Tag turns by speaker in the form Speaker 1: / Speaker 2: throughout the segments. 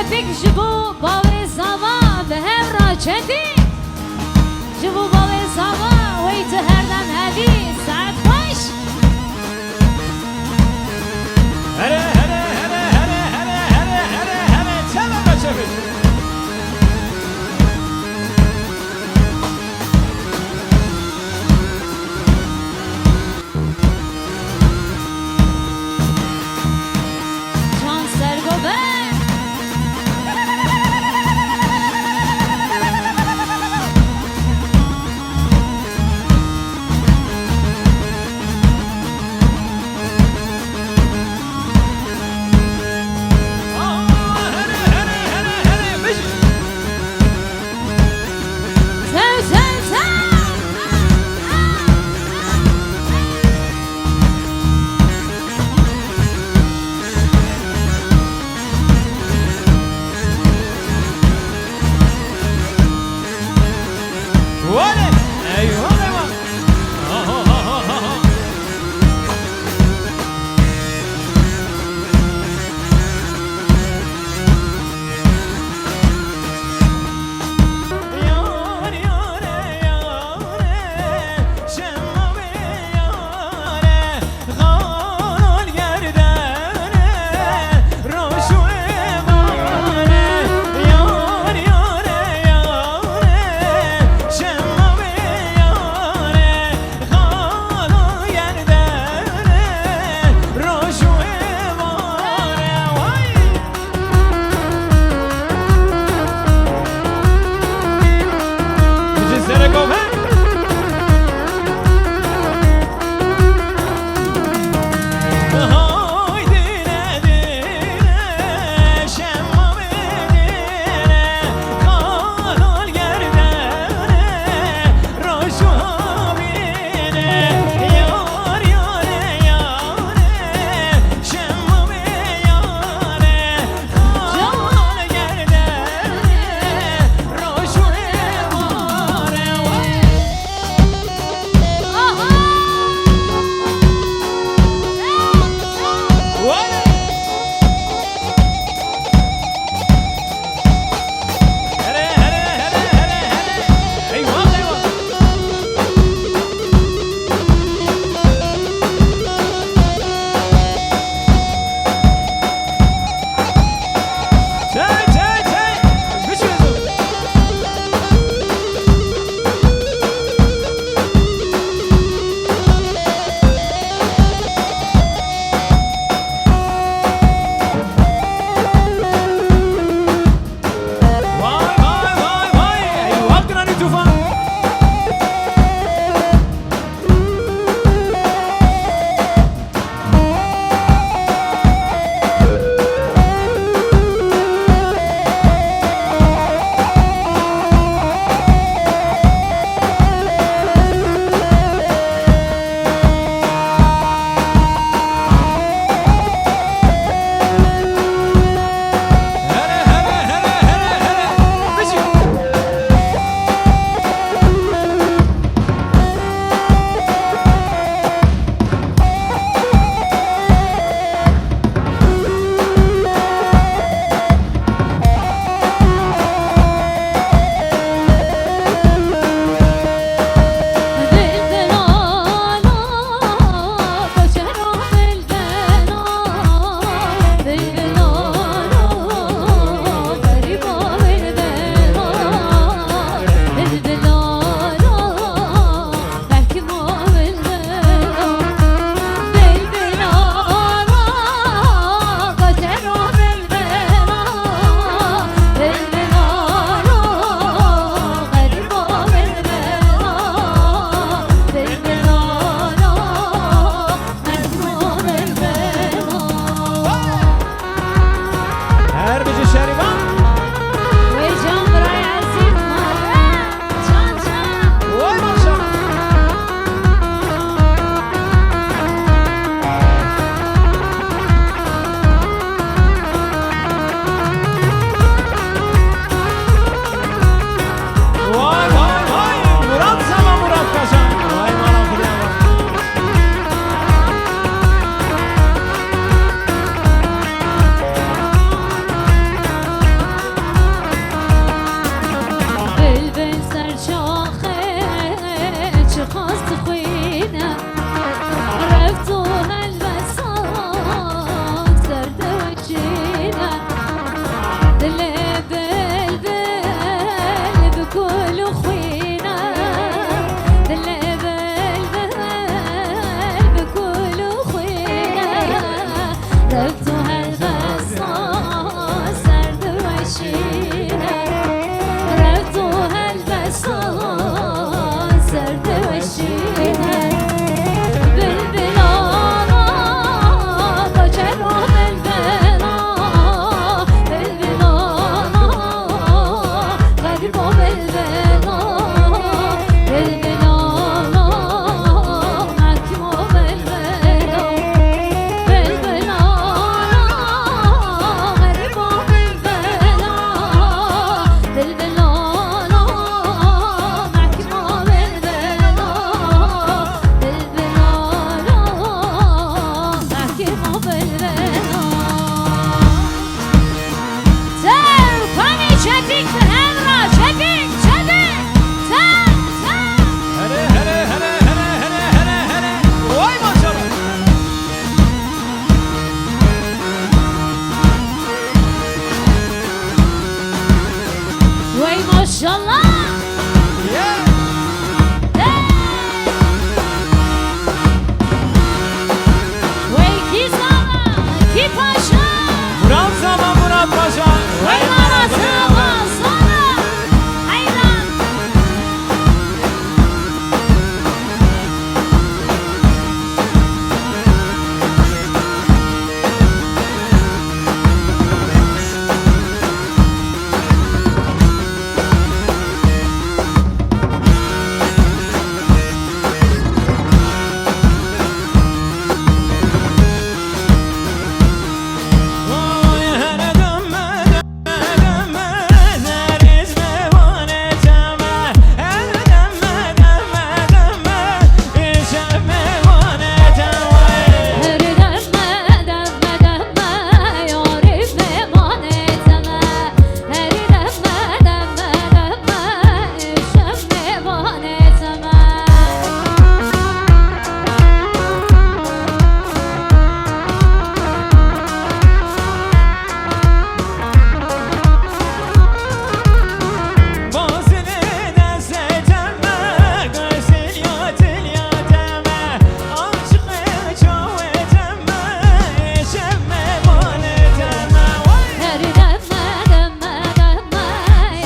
Speaker 1: رفیق جبو باور زمان به هم را چندی جبو باور زمان وی تو هر دم هدی ساعت باش
Speaker 2: هره هره هره هره هره هره هره هره تمام بچه
Speaker 1: بكل خوينا باللبل بكل خوينا ربطو هالبساط سرد وشينا ربطو هالبساط سرد وشينا بالبلانا بجرو بالبلانا بالبلانا غربو بالبلانا بالبلانا محكمو بالبلانا بالبلانا غربو بالبلانا بالبلانا محكمو بالبلانا بالبلانا محكمو بالبلانا تل کنی چپیک به هم را چپیک چپیک تل تل
Speaker 2: هره هره هره هره هره هره هره وای ماشاءالله
Speaker 1: وی ماشالله وی کی زمان کی پاشا
Speaker 2: مراد زمان مراد پاشا
Speaker 1: وی ماما زمان سانا حیران
Speaker 2: وای هره دمه دمه زریز میوانه تمه هره دمه دمه دمه شب میوانه تمه
Speaker 1: هر دمه دمه دمه یاری میمانه تمه هر دمه دمه دمه شب میمانه تمه
Speaker 2: بازنه دست تمه گرسل یا تل یا تمه عاشق چاوه تمه شب میوانه تمه
Speaker 1: هر دمه دمه دمه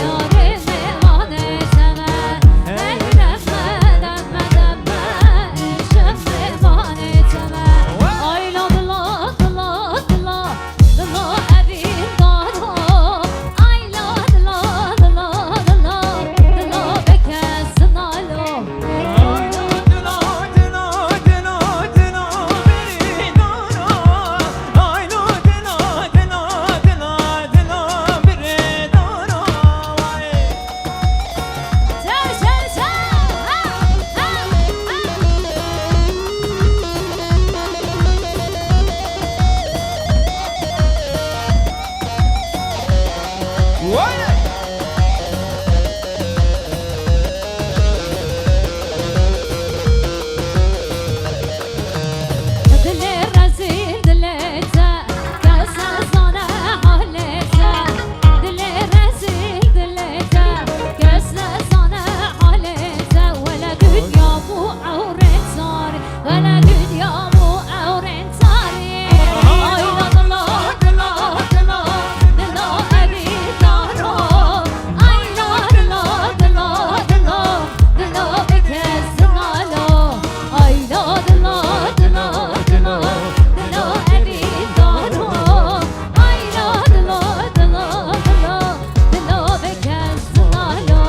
Speaker 1: یاری میمانه تمه هر دمه دمه دمه شب میمانه تمه آیلا دلا دلا دلا دلا ابی دارو آیلا دلا دلا دلا دلا بکس نالو
Speaker 2: دلو دلو دلو دلو بری دارو آیلو دلو دلو دلو دلو بری دارو
Speaker 1: تل تل تل
Speaker 2: وای
Speaker 1: دل رزیل دلته کس نزانه حالته دل رزیل دلته کس نزانه حالته ولا دنیا مو عورت صاری ولا دنیا مو عورت صاری آیلا دلا دلا دلا دلا ابی دارو آیلا دلا دلا دلا دلا بکس نالو آیلا دلا دلا دلا دلا ابی دارو آیلا دلا دلا دلا دلا بکس نالو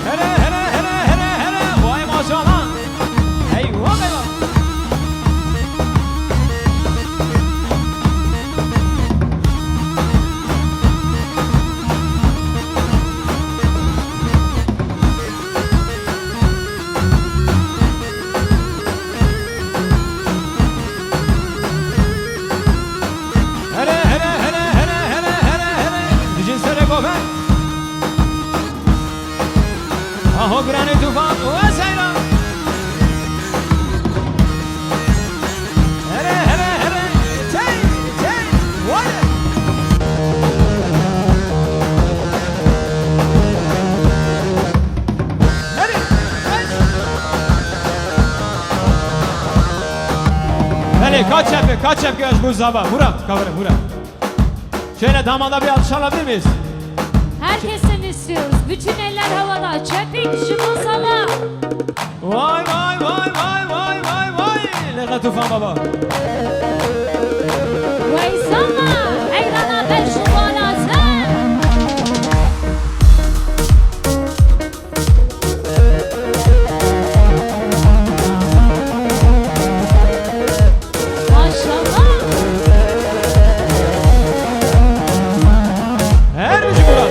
Speaker 2: هره هره هره هره هره وای ماشاءالله ای وای هره هره هره هره هره هره هره دیجی سر گوبه آهو گرانه توفان و سیران هره هره هره kaç yapıyoruz bu sabah? Buram, kamerayı Buram. Şöyle damada bir alkış alabilir miyiz?
Speaker 1: Herkesten istiyoruz. Bütün eller havada. Çepik şu sabah.
Speaker 2: Vay vay vay vay vay vay vay. Ne kadar Tufan baba.
Speaker 1: Vay sabah. Eyrana ben şu balazı. Maşallah.
Speaker 2: Her bici Buram.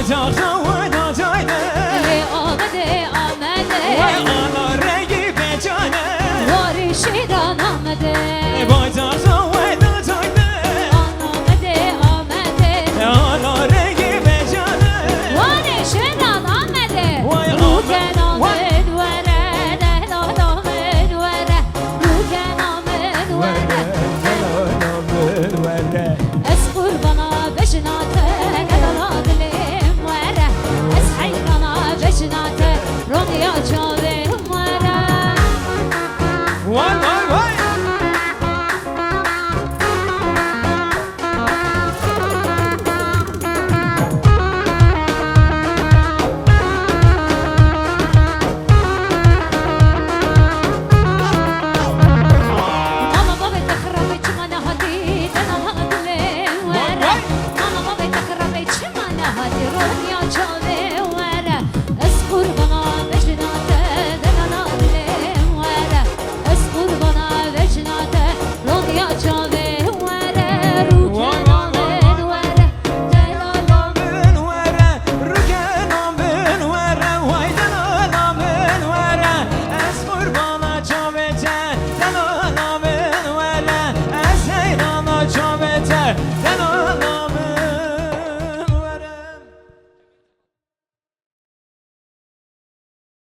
Speaker 2: بازار ودا جانه
Speaker 1: آمده آمده
Speaker 2: وای آلا رنگی به جانه
Speaker 1: واری شیران آمده
Speaker 2: بازار ودا جانه
Speaker 1: آمده آمده
Speaker 2: آلا رنگی به جانه
Speaker 1: واری شیران آمده
Speaker 2: وای
Speaker 1: روکن
Speaker 2: وای
Speaker 1: آمد وره دهلال آمد وره روکن آمد وره از قربانا بشناته دلالا دلیم وره از حیرانا بشناته رونیا جاویم وره
Speaker 2: وای وای وای
Speaker 1: ماما بابا تخربي چمانا هادي دلالا دلیم وره ماما بابا تخربي چمانا هادي رونیا جاویم وره